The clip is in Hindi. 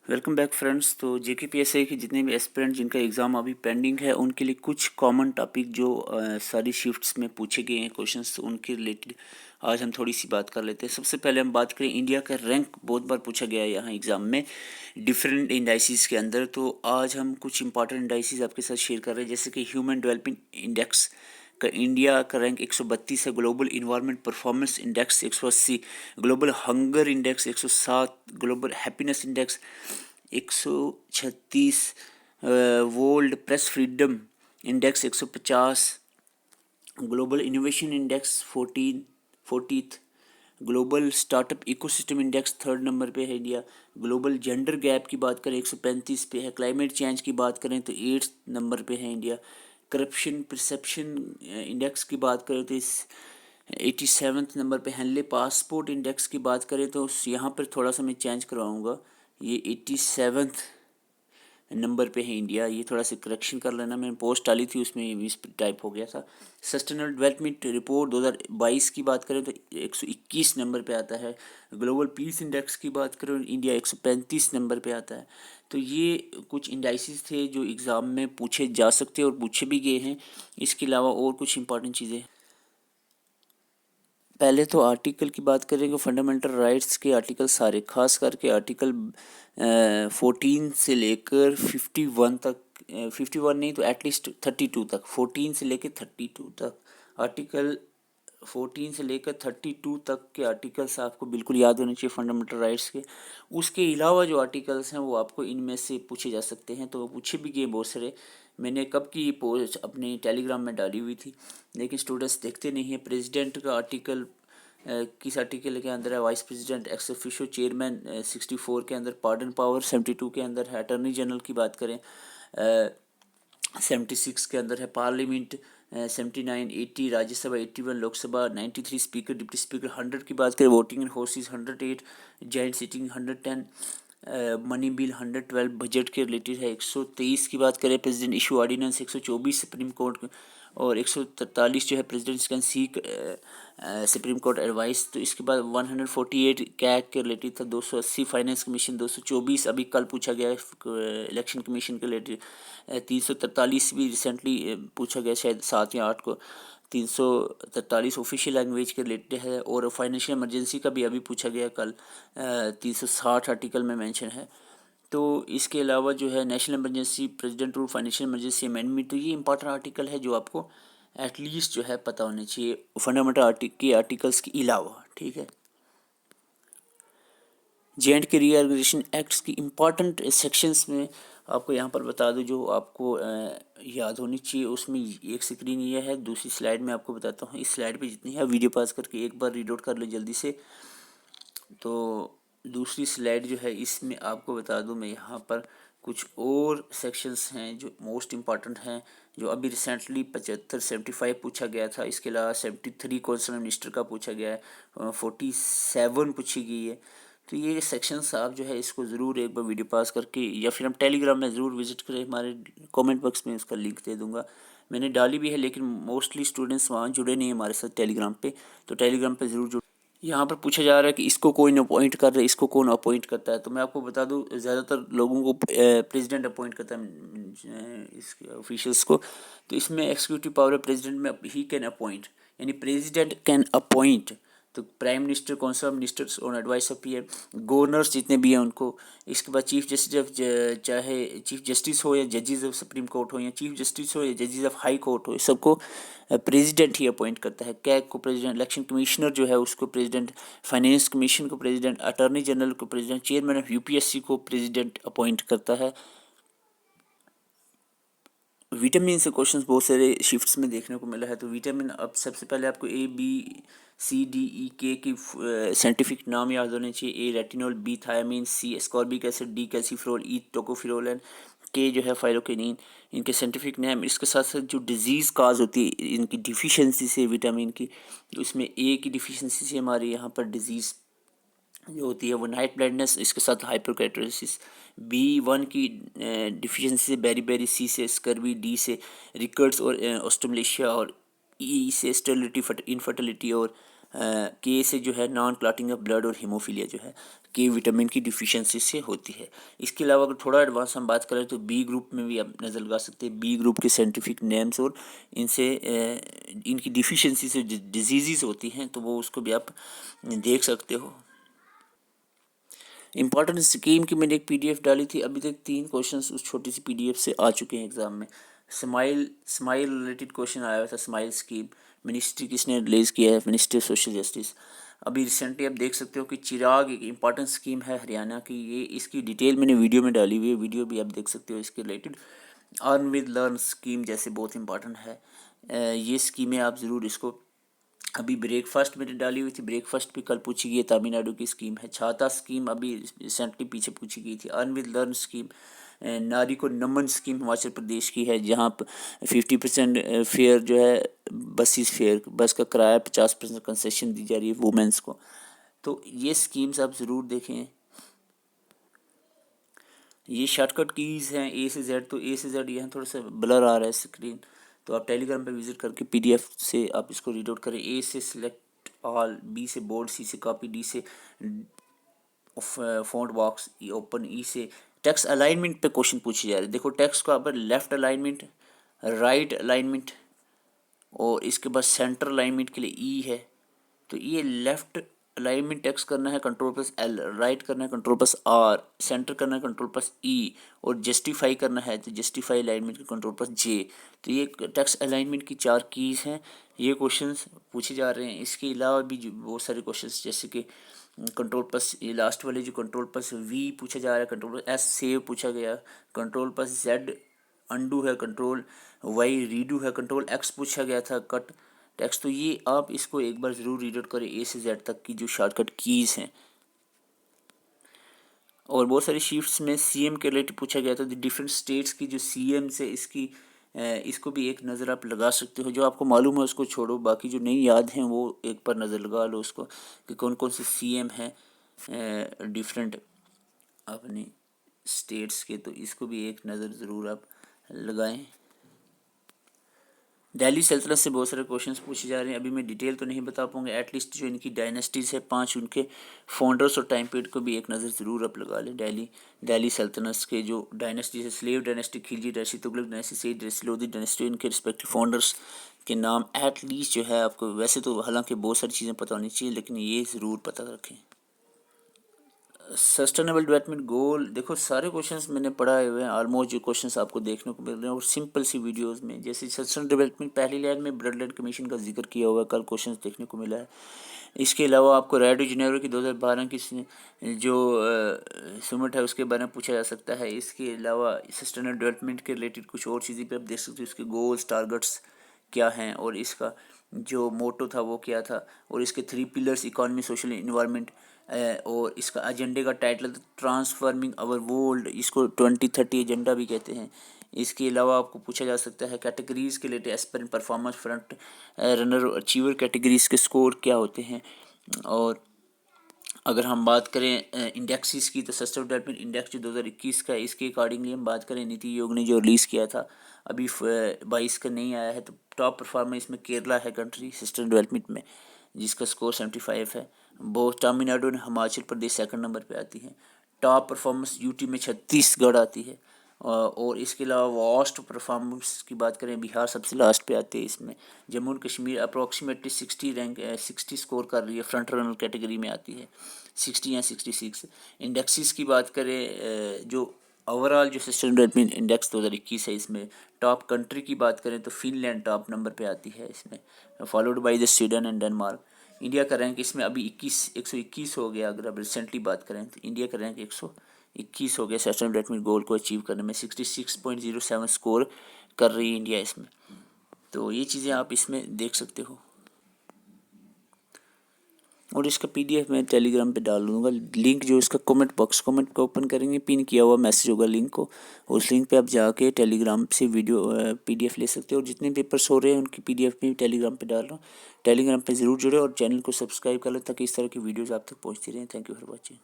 Welcome back friends. तो जेकेपीएससी के जितने भी एस्पिरेंट जिनका एग्ज़ाम अभी पेंडिंग है उनके लिए कुछ कॉमन टॉपिक जो सारी शिफ्ट्स में पूछे गए हैं क्वेश्चंस, उनके रिलेटेड आज हम थोड़ी सी बात कर लेते हैं। सबसे पहले हम बात करें इंडिया का रैंक, बहुत बार पूछा गया है यहाँ एग्ज़ाम में डिफरेंट इंडाइसिस के अंदर। तो आज हम कुछ इंपॉर्टेंट इंडाइसिस आपके साथ शेयर कर रहे हैं, जैसे कि ह्यूमन डेवलपमेंट इंडेक्स का इंडिया का रैंक 132 है, global environment performance index 180, global hunger index 107, global happiness index 136, world press freedom index 150, global innovation index 40th, global startup ecosystem index 3rd number पे है इंडिया। ग्लोबल जेंडर गैप की बात करें 135 पे है। क्लाइमेट चेंज की बात करें तो 8th नंबर पे है इंडिया। करप्शन परसेप्शन इंडेक्स की बात करें तो इस 87th नंबर पे है। पासपोर्ट इंडेक्स की बात करें तो यहाँ पर थोड़ा सा मैं चेंज करवाऊँगा, ये 87th नंबर पे है इंडिया। ये थोड़ा सा करेक्शन कर लेना, मैंने पोस्ट डाली थी उसमें मिस टाइप हो गया था। सस्टेनेबल डेवलपमेंट रिपोर्ट 2022 की बात करें तो 121 नंबर पे आता है। ग्लोबल पीस इंडेक्स की बात करें इंडिया 135 नंबर पे आता है। तो ये कुछ इंडाइसिस थे जो एग्ज़ाम में पूछे जा सकते हैं और पूछे भी गए हैं। इसके अलावा और कुछ इंपॉर्टेंट चीज़ें, पहले तो आर्टिकल की बात करेंगे। फंडामेंटल राइट्स के आर्टिकल सारे, खास करके आर्टिकल 14 से लेकर 51 तक, 51 नहीं तो एटलीस्ट 32 तक, 14 से लेकर 32 तक, आर्टिकल 14 से लेकर 32 तक के आर्टिकल्स आपको बिल्कुल याद होने चाहिए फंडामेंटल राइट्स के। उसके अलावा जो आर्टिकल्स हैं वो आपको इनमें से पूछे जा सकते हैं, तो वो पूछे भी गए बहुत सारे। मैंने कब की पोस्ट अपने टेलीग्राम में डाली हुई थी, लेकिन स्टूडेंट्स देखते नहीं हैं। प्रेसिडेंट का आर्टिकल किस आर्टिकल के अंदर है? Vice president ex officio chairman 64 के अंदर, पार्डन पावर 72 के अंदर है। अटर्नी जनरल की बात करें 76 के अंदर है। Parliament 79, 80, Rajya Sabha 81, Lok Sabha 93, speaker deputy speaker 100 की बात करें। Voting and houses 108, joint sitting 110, money bill 112, budget के रिलेटेड है। 123 की बात करें president issue ordinance, 124 supreme court, और 143 जो है president's can seek supreme court advice. तो इसके बाद 148 कैग के रिलेटेड था। 280 फाइनेंस कमीशन, 224 अभी कल पूछा गया इलेक्शन कमीशन के रिलेटेड। 343 भी रिसेंटली पूछा गया, शायद 7 या 8 को। 343 ऑफिशियल लैंग्वेज के रिलेटेड है। और फाइनेंशियल इमरजेंसी का भी अभी पूछा गया कल, 360 आर्टिकल में मेंशन है। तो इसके अलावा जो है national emergency, president rule, financial emergency amendment, तो ये इंपॉर्टेंट आर्टिकल है जो आपको एटलीस्ट जो है पता होने चाहिए फंडामेंटल के आर्टिकल्स के अलावा, ठीक है। J&K रीऑर्गेनाइजेशन एक्ट्स की इम्पॉर्टेंट सेक्शंस में आपको यहाँ पर बता दूँ जो आपको याद होनी चाहिए। उसमें एक स्क्रीन ये है, दूसरी स्लाइड में आपको बताता हूँ। इस स्लाइड पे जितनी है वीडियो पास करके एक बार रीड आउट कर लो जल्दी से। तो दूसरी स्लाइड जो है इसमें आपको बता दूं मैं, यहाँ पर कुछ और सेक्शंस हैं जो मोस्ट इम्पॉर्टेंट हैं, जो अभी रिसेंटली 75 पूछा गया था। इसके अलावा 73 कॉन्सर्न मिनिस्टर का पूछा गया है, 47 पूछी गई है। तो ये सेक्शंस आप जो है इसको ज़रूर एक बार वीडियो पास करके, या फिर हम टेलीग्राम में ज़रूर विजिट करें, हमारे कमेंट बॉक्स में उसका लिंक दे दूंगा। मैंने डाली भी है, लेकिन मोस्टली स्टूडेंट्स वहाँ जुड़े नहीं हैं हमारे साथ टेलीग्राम पे, तो टेलीग्राम पे ज़रूर जुड़। यहाँ पर पूछा जा रहा है कि इसको कौन अपॉइंट कर रहा है, इसको कौन अपॉइंट करता है। तो मैं आपको बता दूं, ज़्यादातर लोगों को प्रेसिडेंट अपॉइंट करता है इसके ऑफिशियल्स को। तो इसमें एक्सिक्यूटिव पावर प्रेसिडेंट में ही कैन अपॉइंट, यानी प्रेसिडेंट कैन अपॉइंट। तो प्राइम मिनिस्टर, कौन सा ministers on advice of PM, governors जितने भी हैं उनको। इसके बाद चीफ जस्टिस, चाहे चीफ जस्टिस हो या जजेस ऑफ सुप्रीम कोर्ट हो, या चीफ जस्टिस हो या जजेस ऑफ हाई कोर्ट हो, सबको प्रेसिडेंट ही अपॉइंट करता है। कैग को प्रेसिडेंट, इलेक्शन कमिश्नर जो है उसको प्रेसिडेंट, फाइनेंस कमीशन को प्रेसिडेंट, अटॉर्नी जनरल को प्रेसिडेंट, चेयरमैन ऑफ यूपीएससी को प्रेसिडेंट अपॉइंट करता है। विटामिन से क्वेश्चंस बहुत सारे शिफ्ट्स में देखने को मिला है। तो विटामिन, अब सबसे पहले आपको ABCDE की साइंटिफिक नाम याद होने चाहिए। A retinol, B thiamine, C ascorbic acid, D calciferol, E tocopherol and K जो है फाइलोकेनिन, इनके साइंटिफिक नेम। इसके साथ साथ जो डिजीज़ काज होती है इनकी डिफिशियंसी से विटामिन की, तो इसमें A की डिफिशियंसी से हमारे यहाँ पर डिजीज़ जो होती है वो नाइट ब्लाइंडनेस, इसके साथ हाइपरकेटोसिस। B1 की डिफिशियंसी से बेरी, C से स्कर्वी, D से रिकर्ड्स और ऑस्टोमलेशिया, और E से स्टेरिलिटी इनफर्टिलिटी, और K से जो है नॉन क्लॉटिंग ऑफ ब्लड और हीमोफीलिया जो है। के विटामिन की डिफिशियंसी से होती है। इसके अलावा अगर थोड़ा एडवांस हम बात करें तो बी ग्रुप में भी आप नज़र लगा सकते हैं। बी ग्रुप के साइंटिफिक नेम्स और इनसे इनकी डिफिशियंसी से डिजीज़ होती हैं तो वो उसको भी आप देख सकते हो। इंपॉर्टेंट स्कीम की मैंने एक पीडीएफ डाली थी, अभी तक 3 क्वेश्चंस उस छोटी सी पीडीएफ से आ चुके हैं एग्ज़ाम में। स्माइल रिलेटेड क्वेश्चन आया हुआ था। स्माइल स्कीम मिनिस्ट्री किसने रिलीज़ किया है? Ministry of social justice. अभी रिसेंटली आप देख सकते हो कि चिराग एक इंपॉर्टेंट स्कीम है हरियाणा की, ये इसकी डिटेल मैंने वीडियो में डाली हुई है, वीडियो भी आप देख सकते हो इसके related. Earn with learn scheme जैसे बहुत इंपॉर्टेंट है। ये स्कीमें आप ज़रूर इसको, अभी ब्रेकफास्ट मैंने डाली हुई थी, ब्रेकफास्ट भी कल पूछी गई है, तमिलनाडु की स्कीम है। छाता स्कीम अभी रिसेंटली पीछे पूछी गई थी। अर्न विद लर्न स्कीम, नारी को नमन स्कीम हिमाचल प्रदेश की है, जहाँ 50% फेयर जो है बसेस फेयर, बस का किराया 50% कंसेशन दी जा रही है वुमेंस को। तो ये स्कीम्स आप ज़रूर देखें। ये शॉर्टकट कीज़ हैं ए से जेड, तो ए से जेड यहाँ थोड़ा सा ब्लर आ रहा है स्क्रीन, तो आप टेलीग्राम पे विजिट करके पीडीएफ से आप इसको रीड आउट करें। ए से सिलेक्ट ऑल, बी से बोर्ड, सी से कॉपी, डी से फॉन्ट बॉक्स, ओपन, ई से टेक्स्ट अलाइनमेंट पे क्वेश्चन पूछे जा रहे हैं। देखो टेक्स्ट को आप लेफ्ट अलाइनमेंट, राइट अलाइनमेंट और इसके बाद सेंटर अलाइनमेंट के लिए ई है। तो ये लेफ्ट अलाइनमेंट टेक्स्ट करना है कंट्रोल प्लस एल, राइट करना है कंट्रोल प्लस आर, सेंटर करना है कंट्रोल प्लस ई और जस्टिफाई करना है तो जस्टिफाई अलाइनमेंट के कंट्रोल प्लस जे। तो ये टेक्स्ट अलाइनमेंट की 4 कीज़ हैं। ये क्वेश्चंस पूछे जा रहे हैं। इसके अलावा भी बहुत सारे क्वेश्चंस जैसे कि कंट्रोल प्लस, ये लास्ट वाले जो कंट्रोल प्लस वी पूछा जा रहा है, कंट्रोल प्लस एस सेव पूछा गया, कंट्रोल प्लस जेड अंडू है, कंट्रोल वाई रीडू है, कंट्रोल एक्स पूछा गया था कट टेक्स्ट। तो ये आप इसको एक बार ज़रूर रीड आउट करें, ए से जेड तक की जो शॉर्टकट कीज़ हैं। और बहुत सारी शीट्स में सीएम के रिलेटेड पूछा गया था, डिफरेंट स्टेट्स की जो सीएम से इसको भी एक नज़र आप लगा सकते हो। जो आपको मालूम है उसको छोड़ो, बाकी जो नहीं याद हैं वो एक बार नज़र लगा लो उसको कि कौन कौन से सीएम हैं डिफरेंट अपने स्टेट्स के, तो इसको भी एक नज़र ज़रूर आप लगाएं। दिल्ली सल्तनत से बहुत सारे क्वेश्चंस पूछे जा रहे हैं। अभी मैं डिटेल तो नहीं बता पाऊंगा, एटलीस्ट जो इनकी डायनेस्टीज़ है 5, उनके फाउंडर्स और टाइम पीरियड को भी एक नज़र ज़रूर आप लगा लें। दिल्ली सल्तनत के जो डायनेस्टीज है, slave dynasty, Khilji dynasty, Tughlaq dynasty, Sayyid dynasty, Lodi dynasty, इनके रिस्पेक्टिव फाउंडर्स के नाम एटलीस्ट जो है आपको, वैसे तो हालांकि बहुत सारी चीज़ें पता होनी चाहिए लेकिन ये ज़रूर पता रखें। सस्टेनेबल डेवलपमेंट गोल, देखो सारे क्वेश्चंस मैंने पढ़ाए हुए हैं ऑलमोस्ट, जो क्वेश्चंस आपको देखने को मिल रहे हैं और सिंपल सी वीडियोस में। जैसे सस्टेनेबल डेवलपमेंट पहली लाइन में ब्लड लैंड कमीशन का जिक्र किया हुआ है, कल क्वेश्चंस देखने को मिला है। इसके अलावा आपको रियो डी जेनेरो की 2012 की जो समिट है उसके बारे में पूछा जा सकता है। इसके अलावा सस्टेनेबल डेवलपमेंट के रिलेटेड कुछ और चीज़ें पर आप देख सकते हो, इसके गोल्स टारगेट्स क्या हैं और इसका जो मोटो था वो क्या था, और इसके 3 पिलर्स इकोनॉमी, सोशल, इन्वायरमेंट, और इसका एजेंडे का टाइटल ट्रांसफॉर्मिंग आवर वर्ल्ड, इसको 2030 एजेंडा भी कहते हैं। इसके अलावा आपको पूछा जा सकता है कैटेगरीज़ के लिए aspirant, performance, front runner, achiever categories के स्कोर क्या होते हैं। और अगर हम बात करें इंडेक्सिस की, तो सस्टेनेबल डेवलपमेंट इंडेक्स जो 2021 का है, इसके अकॉर्डिंगली हम बात करें, नीति आयोग ने जो रिलीज़ किया था अभी 22 का नहीं आया है, तो टॉप परफॉर्मर इसमें केरला है कंट्री सस्टेनेबल डेवलपमेंट में, जिसका स्कोर 75 है। बहुत तमिलनाडु और हिमाचल प्रदेश सेकंड नंबर पे आती है। टॉप परफॉर्मेंस यूटी में छत्तीसगढ़ आती है। और इसके अलावा वास्ट परफॉर्मेंस की बात करें, बिहार सबसे लास्ट पे आते हैं इसमें। Jammu and Kashmir approximately 60 score कर रही है, फ्रंट रनर कैटेगरी में आती है, 60 या 66। इंडेक्सिस की बात करें, जो ओवरऑल जो सस्टेनेबल डेवलपमेंट इंडेक्स 2021 है, इसमें टॉप कंट्री की बात करें तो फिनलैंड टॉप नंबर पे आती है इसमें, followed by the Sweden and Denmark. India का रैंक इसमें अभी 121 हो गया। अगर अब रिसेंटली बात करें तो इंडिया का रैंक 121 हो गया सस्टेनेबल डेवलपमेंट गोल को अचीव करने में। 66.07 स्कोर कर रही है इंडिया इसमें। तो ये चीज़ें आप इसमें देख सकते हो। और इसका पीडीएफ मैं टेलीग्राम पे डाल दूँगा लिंक, जो इसका कमेंट बॉक्स, कमेंट को ओपन करेंगे, पिन किया हुआ मैसेज होगा लिंक को, उस लिंक पे आप जाके टेलीग्राम से वीडियो पीडीएफ ले सकते हो। और जितने पेपर्स हो रहे हैं उनकी पीडीएफ भी टेलीग्राम पे डाल रहा हूँ। टेलीग्राम पे ज़रूर जुड़े और चैनल को सब्सक्राइब कर लो ताकि इस तरह की वीडियोज़ आप तक पहुँचती रहें। Thank you for watching.